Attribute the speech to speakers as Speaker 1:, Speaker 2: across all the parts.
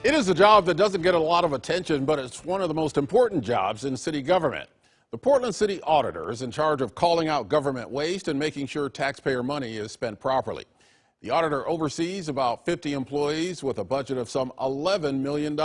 Speaker 1: It is a job that doesn't get a lot of attention, but it's one of the most important jobs in city government. The Portland City Auditor is in charge of calling out government waste and making sure taxpayer money is spent properly. The auditor oversees about 50 employees with a budget of some $11 million.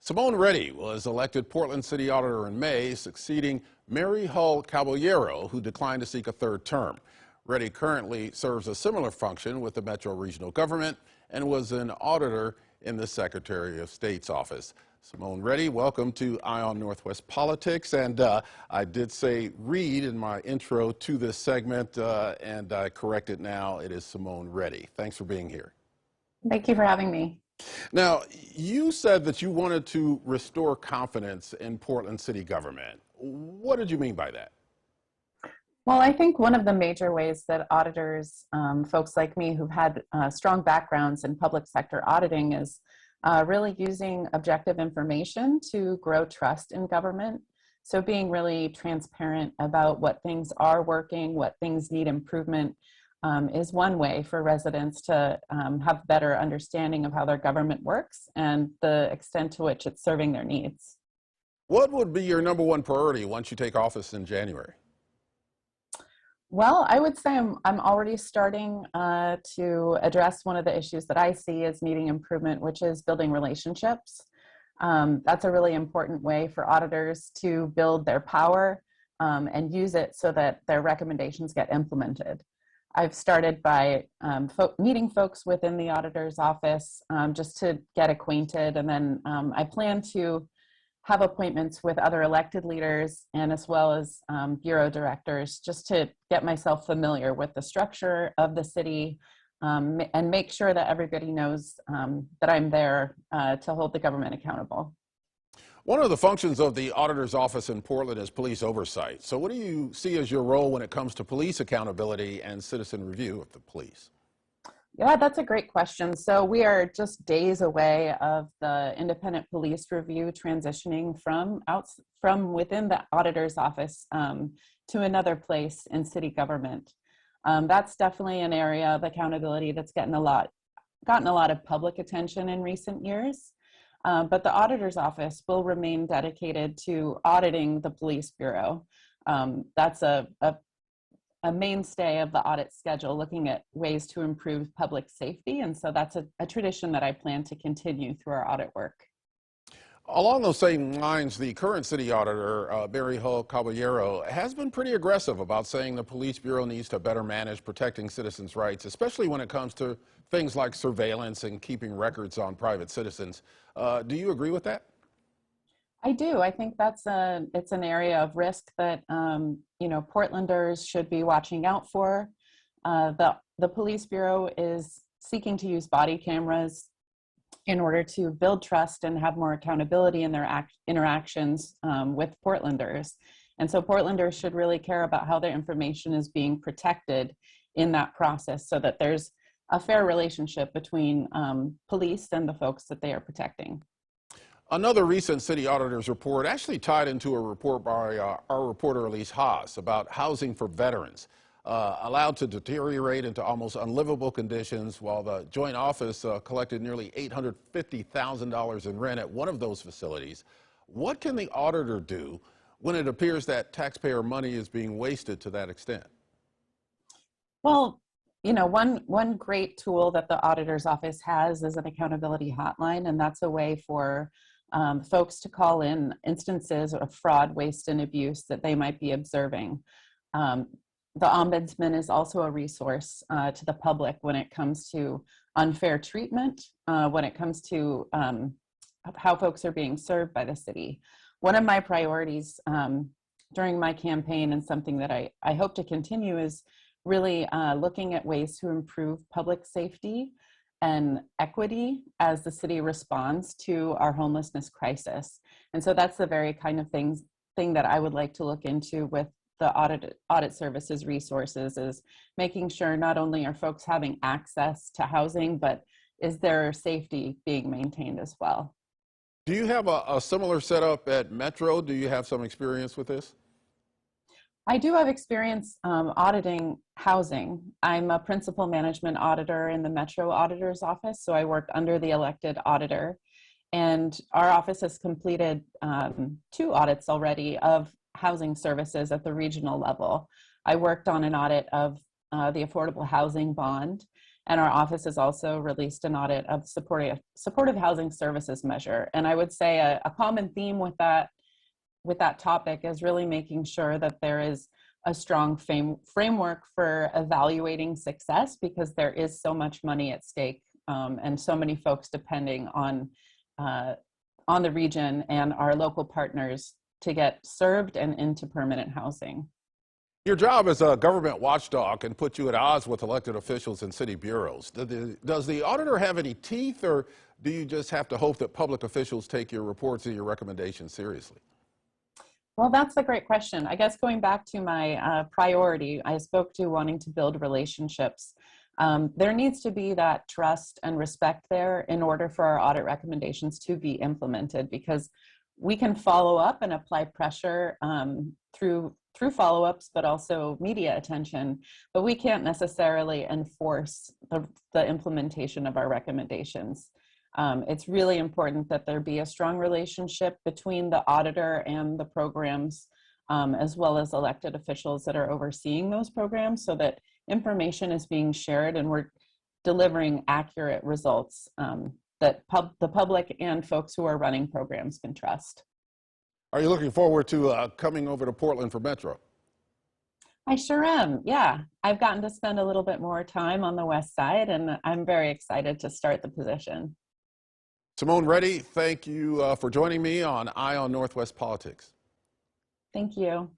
Speaker 1: Simone Reddy was elected Portland City Auditor in May, succeeding Mary Hull Caballero, who declined to seek a third term. Reddy currently serves a similar function with the Metro Regional Government and was an auditor in the Secretary of State's office. Simone Reddy, welcome to Eye on Northwest Politics. And I did say Reed in my intro to this segment, and I correct it now. It is Simone Reddy. Thanks for being here.
Speaker 2: Thank you for having me.
Speaker 1: Now, you said that you wanted to restore confidence in Portland city government. What did you mean by that?
Speaker 2: Well, I think one of the major ways that auditors, folks like me who've had strong backgrounds in public sector auditing, is really using objective information to grow trust in government. So being really transparent about what things are working, what things need improvement, is one way for residents to have better understanding of how their government works and the extent to which it's serving their needs.
Speaker 1: What would be your number one priority once you take office in January?
Speaker 2: Well, I would say I'm already starting to address one of the issues that I see as needing improvement, which is building relationships. That's a really important way for auditors to build their power and use it so that their recommendations get implemented. I've started by meeting folks within the auditor's office just to get acquainted, and then I plan to have appointments with other elected leaders and as well as bureau directors just to get myself familiar with the structure of the city and make sure that everybody knows that I'm there to hold the government accountable.
Speaker 1: One of the functions of the auditor's office in Portland is police oversight. So what do you see as your role when it comes to police accountability and citizen review of the police?
Speaker 2: Yeah, that's a great question. So we are just days away of the independent police review transitioning from within the auditor's office to another place in city government. That's definitely an area of accountability that's gotten a lot of public attention in recent years. But the auditor's office will remain dedicated to auditing the police bureau. That's a mainstay of the audit schedule, looking at ways to improve public safety. And so that's a tradition that I plan to continue through our audit work.
Speaker 1: Along those same lines, the current city auditor, Mary Hull Caballero, has been pretty aggressive about saying the police bureau needs to better manage protecting citizens' rights, especially when it comes to things like surveillance and keeping records on private citizens. Do you agree with that?
Speaker 2: I do. I think it's an area of risk that Portlanders should be watching out for. The police bureau is seeking to use body cameras in order to build trust and have more accountability in their interactions with Portlanders. And so Portlanders should really care about how their information is being protected in that process so that there's a fair relationship between police and the folks that they are protecting.
Speaker 1: Another recent city auditor's report actually tied into a report by our reporter Elise Haas about housing for veterans, allowed to deteriorate into almost unlivable conditions while the joint office collected nearly $850,000 in rent at one of those facilities. What can the auditor do when it appears that taxpayer money is being wasted to that extent?
Speaker 2: Well, one great tool that the auditor's office has is an accountability hotline, and that's a way for folks to call in instances of fraud, waste, and abuse that they might be observing. The Ombudsman is also a resource to the public when it comes to unfair treatment, when it comes to how folks are being served by the city. One of my priorities during my campaign, and something that I hope to continue, is really looking at ways to improve public safety and equity as the city responds to our homelessness crisis. And so that's the very kind of thing that I would like to look into with the audit services resources, is making sure not only are folks having access to housing, but is their safety being maintained as well.
Speaker 1: Do you have a similar setup at Metro? Do you have some experience with this?
Speaker 2: I do have experience auditing housing. I'm a principal management auditor in the Metro Auditor's Office, so I work under the elected auditor. And our office has completed 2 audits already of housing services at the regional level. I worked on an audit of the affordable housing bond, and our office has also released an audit of supportive housing services measure. And I would say a common theme with that topic is really making sure that there is a strong framework for evaluating success, because there is so much money at stake and so many folks depending on the region and our local partners to get served and into permanent housing.
Speaker 1: Your job as a government watchdog can put you at odds with elected officials and city bureaus. Does the auditor have any teeth, or do you just have to hope that public officials take your reports and your recommendations seriously?
Speaker 2: Well, that's a great question. I guess going back to my priority, I spoke to wanting to build relationships. There needs to be that trust and respect there in order for our audit recommendations to be implemented, because we can follow up and apply pressure through follow-ups, but also media attention, but we can't necessarily enforce the implementation of our recommendations. It's really important that there be a strong relationship between the auditor and the programs, as well as elected officials that are overseeing those programs, so that information is being shared and we're delivering accurate results that the public and folks who are running programs can trust.
Speaker 1: Are you looking forward to coming over to Portland for Metro?
Speaker 2: I sure am. Yeah, I've gotten to spend a little bit more time on the West Side, and I'm very excited to start the position.
Speaker 1: Simone Reddy, thank you for joining me on Eye on Northwest Politics.
Speaker 2: Thank you.